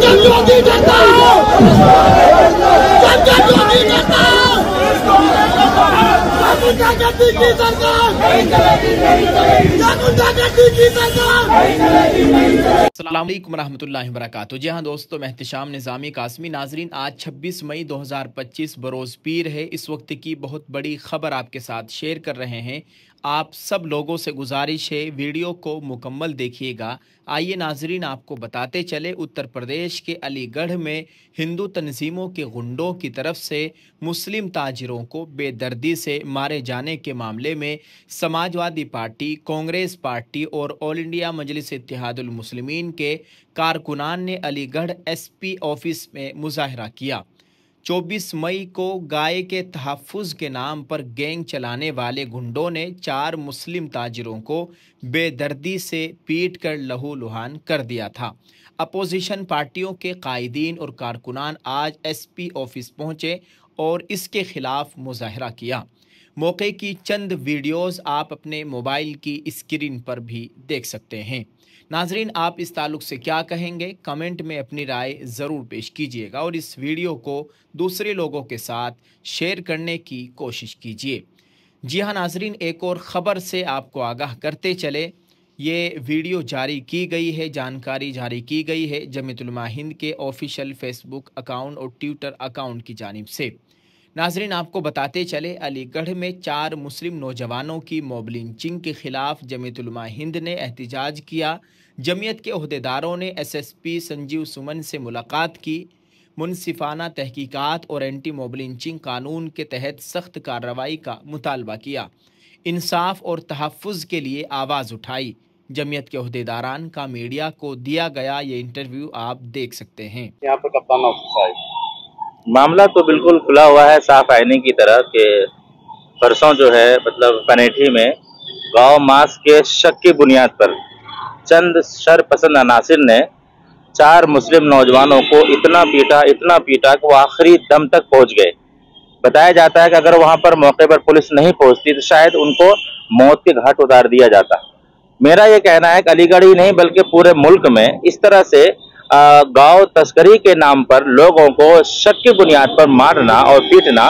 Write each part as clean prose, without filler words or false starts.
अस्सलामुअलैकुम रहमतुल्लाहि वबरकातुहू। जी हाँ दोस्तों, मैं एहतिशाम निज़ामी कासमी। नाजरीन, आज 26 मई 2025 बरोज़ पीर है। इस वक्त की बहुत बड़ी ख़बर आपके साथ शेयर कर रहे हैं। आप सब लोगों से गुजारिश है, वीडियो को मुकम्मल देखिएगा। आइए नाजरीन, आपको बताते चले, उत्तर प्रदेश के अलीगढ़ में हिंदू तंजीमों के गुंडों की तरफ से मुस्लिम ताजिरों को बेदर्दी से मारे जाने के मामले में समाजवादी पार्टी, कांग्रेस पार्टी और ऑल इंडिया मजलिस इत्तेहादुल मुस्लिमीन के कारकुनान ने अलीगढ़ एसपी ऑफिस में मुजाहरा किया। 24 मई को गाय के तहफ़्फ़ुज़ के नाम पर गैंग चलाने वाले गुंडों ने 4 मुस्लिम ताजिरों को बेदर्दी से पीट कर लहूलुहान कर दिया था। अपोजिशन पार्टियों के कायदीन और कारकुनान आज एसपी ऑफिस पहुंचे और इसके खिलाफ मुजाहरा किया। मौके की चंद वीडियोस आप अपने मोबाइल की स्क्रीन पर भी देख सकते हैं। नाजरीन, आप इस ताल्लुक़ से क्या कहेंगे, कमेंट में अपनी राय ज़रूर पेश कीजिएगा और इस वीडियो को दूसरे लोगों के साथ शेयर करने की कोशिश कीजिए। जी हाँ नाजरीन, एक और ख़बर से आपको आगाह करते चले। ये वीडियो जारी की गई है, जानकारी जारी की गई है जमीयत उलमा हिंद के ऑफिशियल फेसबुक अकाउंट और ट्विटर अकाउंट की जानिब से। नाजरीन, आपको बताते चले, अलीगढ़ में 4 मुस्लिम नौजवानों की मॉब लिंचिंग के ख़िलाफ़ जमीयत उलमा हिंद ने एहतिजाज किया। जमीयत के ओहदेदारों ने एसएसपी संजीव सुमन से मुलाकात की। मुनसिफाना तहकीकात और एंटी मॉब लिंचिंग कानून के तहत सख्त कार्रवाई का मुतालबा किया। इंसाफ और तहफ़्फ़ुज़ के लिए आवाज़ उठाई। जमीयत के ओहदेदारान का मीडिया को दिया गया ये इंटरव्यू आप देख सकते हैं। यहाँ पर कप्तान ऑफिस आए, मामला तो बिल्कुल खुला हुआ है, साफ आईने की तरह के परसों जो है मतलब पनेठी में गांव मास के शक की बुनियाद पर चंद शरपसंद अनासिर ने 4 मुस्लिम नौजवानों को इतना पीटा कि वो आखिरी दम तक पहुंच गए। बताया जाता है कि अगर वहां पर मौके पर पुलिस नहीं पहुंचती तो शायद उनको मौत के घाट उतार दिया जाता। मेरा ये कहना है कि अलीगढ़ ही नहीं बल्कि पूरे मुल्क में इस तरह से गांव तस्करी के नाम पर लोगों को शक की बुनियाद पर मारना और पीटना,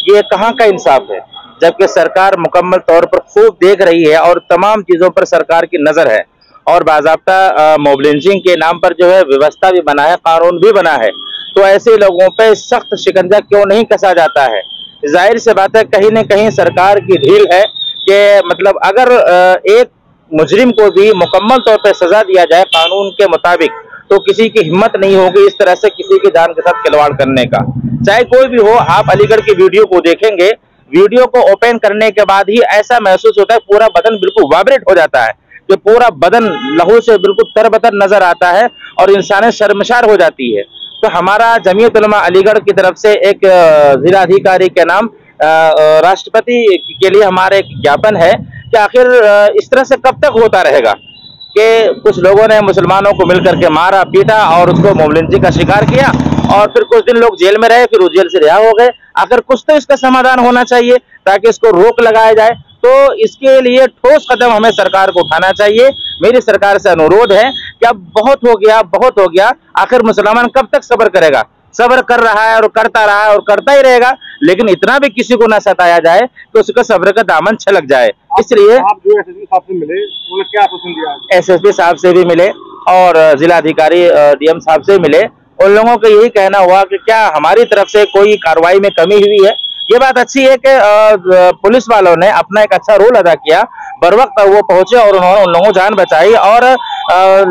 ये कहाँ का इंसाफ है? जबकि सरकार मुकम्मल तौर पर खूब देख रही है और तमाम चीजों पर सरकार की नजर है और बाज़ाब्ता मॉब लिंचिंग के नाम पर जो है व्यवस्था भी बना है, कानून भी बना है। तो ऐसे लोगों पे सख्त शिकंजा क्यों नहीं कसा जाता है? जाहिर सी बात है, कहीं न कहीं सरकार की ढील है कि मतलब अगर एक मुजरिम को भी मुकम्मल तौर पर सजा दिया जाए कानून के मुताबिक, तो किसी की हिम्मत नहीं होगी इस तरह से किसी की जान के साथ खिलवाड़ करने का, चाहे कोई भी हो। आप अलीगढ़ की वीडियो को देखेंगे, वीडियो को ओपन करने के बाद ही ऐसा महसूस होता है, पूरा बदन बिल्कुल वाइब्रेट हो जाता है कि पूरा बदन लहू से बिल्कुल तरबतर नजर आता है और इंसान शर्मशार हो जाती है। तो हमारा जमीयत उलमा अलीगढ़ की तरफ से एक जिलाधिकारी के नाम राष्ट्रपति के लिए हमारा एक ज्ञापन है कि आखिर इस तरह से कब तक होता रहेगा कि कुछ लोगों ने मुसलमानों को मिलकर के मारा, पीटा और उसको मॉब लिंचिंग का शिकार किया और फिर कुछ दिन लोग जेल में रहे, फिर वो जेल से रिहा हो गए। आखिर कुछ तो इसका समाधान होना चाहिए ताकि इसको रोक लगाया जाए। तो इसके लिए ठोस कदम हमें सरकार को उठाना चाहिए। मेरी सरकार से अनुरोध है कि अब बहुत हो गया। आखिर मुसलमान कब तक सब्र करेगा? सब्र कर रहा है और करता रहा है और करता ही रहेगा, लेकिन इतना भी किसी को ना सताया जाए तो उसका सब्र का दामन छलक जाए। इसलिए आप जो एसएसपी साहब से मिले, उन्होंने क्या आश्वासन दिया? एसएसपी साहब से भी मिले और जिलाधिकारी डीएम साहब से मिले। उन लोगों को यही कहना हुआ कि क्या हमारी तरफ से कोई कार्रवाई में कमी हुई है। ये बात अच्छी है कि पुलिस वालों ने अपना एक अच्छा रोल अदा किया, बर वक्त वो पहुंचे और उन्होंने उन लोगों को जान बचाई और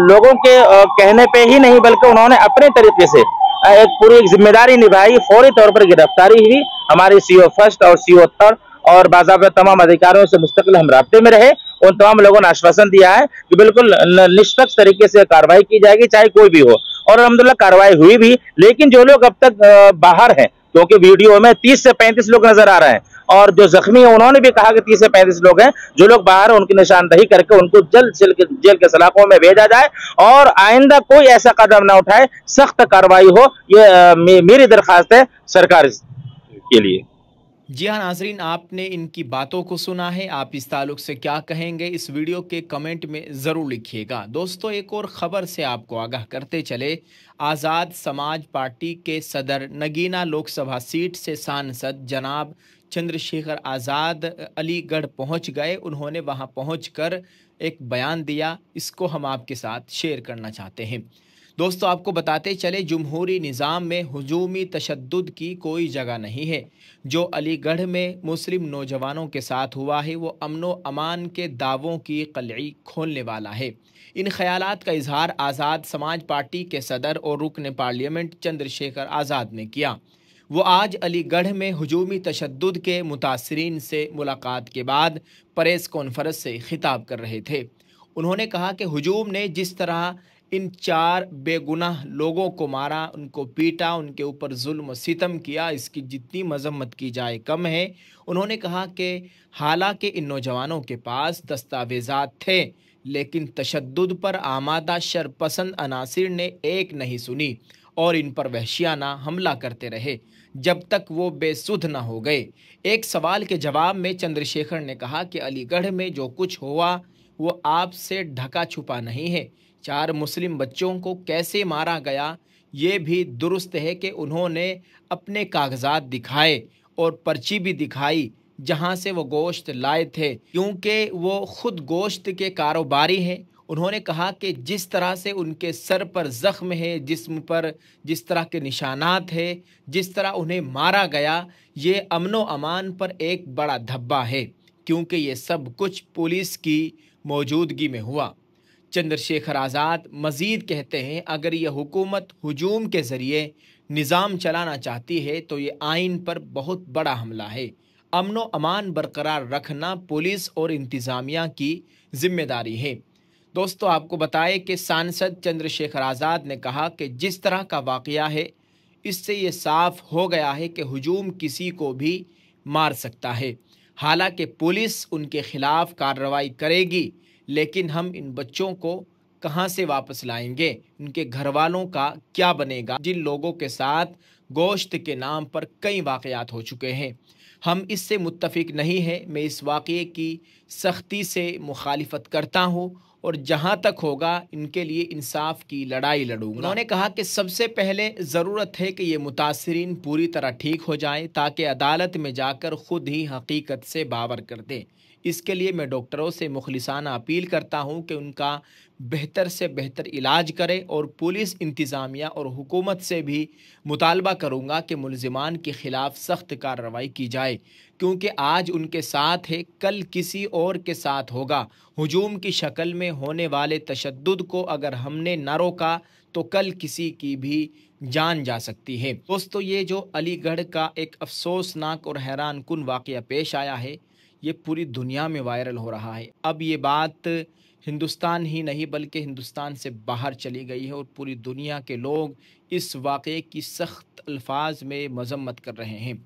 लोगों के कहने पे ही नहीं बल्कि उन्होंने अपने तरीके से एक पूरी जिम्मेदारी निभाई। फौरी तौर पर गिरफ्तारी हुई। हमारी सीओ फर्स्ट और सीओ थर्ड और बाज़ाब्ता तमाम अधिकारियों से मुस्तकिल हम राब्ते में रहे। उन तमाम लोगों ने आश्वासन दिया है कि बिल्कुल निष्पक्ष तरीके से कार्रवाई की जाएगी, चाहे कोई भी हो, और अल्हम्दुलिल्लाह कार्रवाई हुई भी। लेकिन जो लोग अब तक बाहर हैं, क्योंकि वीडियो में 30 से 35 लोग नजर आ रहे हैं और जो जख्मी है उन्होंने भी कहा कि 30 से 35 लोग हैं, जो लोग बाहर हैं उनकी निशानदही करके उनको जल्द जेल के सलाखों में भेजा जाए और आइंदा कोई ऐसा कदम ना उठाए, सख्त कार्रवाई हो। ये मेरी दरखास्त है सरकार के लिए। जी हाँ नाजरीन, आपने इनकी बातों को सुना है। आप इस ताल्लुक से क्या कहेंगे, इस वीडियो के कमेंट में ज़रूर लिखिएगा। दोस्तों, एक और ख़बर से आपको आगाह करते चले। आज़ाद समाज पार्टी के सदर नगीना लोकसभा सीट से सांसद जनाब चंद्रशेखर आज़ाद अलीगढ़ पहुंच गए। उन्होंने वहां पहुंचकर एक बयान दिया, इसको हम आपके साथ शेयर करना चाहते हैं। दोस्तों, आपको बताते चले, जमहूरी निज़ाम में हुजूमी तशद्दुद की कोई जगह नहीं है। जो अलीगढ़ में मुस्लिम नौजवानों के साथ हुआ है वो अमनो अमान के दावों की कलई खोलने वाला है। इन ख्यालात का इजहार आज़ाद समाज पार्टी के सदर और रुकन पार्लियामेंट चंद्रशेखर आज़ाद ने किया। वो आज अलीगढ़ में हुजूमी तशद्दुद के मुतासरीन से मुलाकात के बाद प्रेस कॉन्फ्रेंस से खिताब कर रहे थे। उन्होंने कहा कि हुजूम ने जिस तरह इन 4 बेगुनाह लोगों को मारा, उनको पीटा, उनके ऊपर जुल्म सितम किया, इसकी जितनी मजम्मत की जाए कम है। उन्होंने कहा कि हालांकि इन नौजवानों के पास दस्तावेज़ात थे, लेकिन तशद्दुद पर आमादा शरपसंद अनासिर ने एक नहीं सुनी और इन पर वहशियाना हमला करते रहे जब तक वो बेसुध न हो गए। एक सवाल के जवाब में चंद्रशेखर ने कहा कि अलीगढ़ में जो कुछ हुआ वो आपसे ढका छुपा नहीं है। 4 मुस्लिम बच्चों को कैसे मारा गया ये भी दुरुस्त है कि उन्होंने अपने कागजात दिखाए और पर्ची भी दिखाई जहां से वो गोश्त लाए थे, क्योंकि वो खुद गोश्त के कारोबारी हैं। उन्होंने कहा कि जिस तरह से उनके सर पर ज़ख्म है, जिस्म पर जिस तरह के निशानात है, जिस तरह उन्हें मारा गया, ये अमनो अमान पर एक बड़ा धब्बा है, क्योंकि ये सब कुछ पुलिस की मौजूदगी में हुआ। चंद्रशेखर आज़ाद मज़ीद कहते हैं, अगर यह हुकूमत हुजूम के ज़रिए निज़ाम चलाना चाहती है तो ये आइन पर बहुत बड़ा हमला है। अमनो अमान बरकरार रखना पुलिस और इंतज़ामिया की ज़िम्मेदारी है। दोस्तों, आपको बताएं कि सांसद चंद्रशेखर आज़ाद ने कहा कि जिस तरह का वाक़या है, इससे ये साफ हो गया है कि हुजूम किसी को भी मार सकता है। हालांकि पुलिस उनके खिलाफ कार्रवाई करेगी, लेकिन हम इन बच्चों को कहां से वापस लाएंगे? उनके घर वालों का क्या बनेगा, जिन लोगों के साथ गोश्त के नाम पर कई वाक़यात हो चुके हैं? हम इससे मुत्तफिक नहीं हैं। मैं इस वाक़ये की सख्ती से मुखालिफत करता हूँ और जहाँ तक होगा इनके लिए इंसाफ की लड़ाई लड़ूंगा। उन्होंने कहा कि सबसे पहले ज़रूरत है कि ये मुतासरीन पूरी तरह ठीक हो जाएं, ताकि अदालत में जाकर ख़ुद ही हकीकत से बावर कर दें। इसके लिए मैं डॉक्टरों से मुखलिसाना अपील करता हूँ कि उनका बेहतर से बेहतर इलाज करें और पुलिस इंतज़ामिया और हुकूमत से भी मुतालबा करूँगा कि मुलजिमान के ख़िलाफ़ सख्त कार्रवाई की जाए, क्योंकि आज उनके साथ है, कल किसी और के साथ होगा। हुजूम की शक्ल में होने वाले तशद्दुद को अगर हमने न रोका तो कल किसी की भी जान जा सकती है। दोस्तों, ये जो अलीगढ़ का एक अफसोसनाक और हैरान कुन वाक़या पेश आया है, ये पूरी दुनिया में वायरल हो रहा है। अब ये बात हिंदुस्तान ही नहीं बल्कि हिंदुस्तान से बाहर चली गई है और पूरी दुनिया के लोग इस वाक़ये की सख्त अल्फाज में मज़म्मत कर रहे हैं।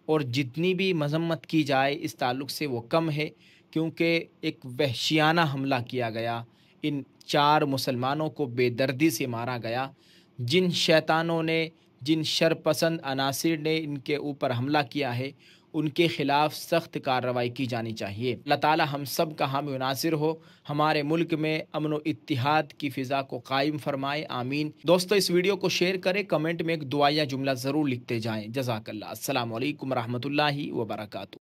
और जितनी भी मज़म्मत की जाए इस ताल्लुक़ से वो कम है, क्योंकि एक वहशियाना हमला किया गया। इन 4 मुसलमानों को बेदर्दी से मारा गया। जिन शैतानों ने, जिन शरपसंद अनासिर ने इनके ऊपर हमला किया है, उनके ख़िलाफ़ सख्त कार्रवाई की जानी चाहिए। अल्लाह ताला हम सब का हामी व नासिर हो, हमारे मुल्क में अमन व इत्तिहाद की फ़िज़ा को कायम फ़रमाए, आमीन। दोस्तों, इस वीडियो को शेयर करें, कमेंट में एक दुआ या जुमला ज़रूर लिखते जाएँ। जज़ाकल्लाह। अस्सलामु अलैकुम रहमतुल्लाहि व बरकातुहू।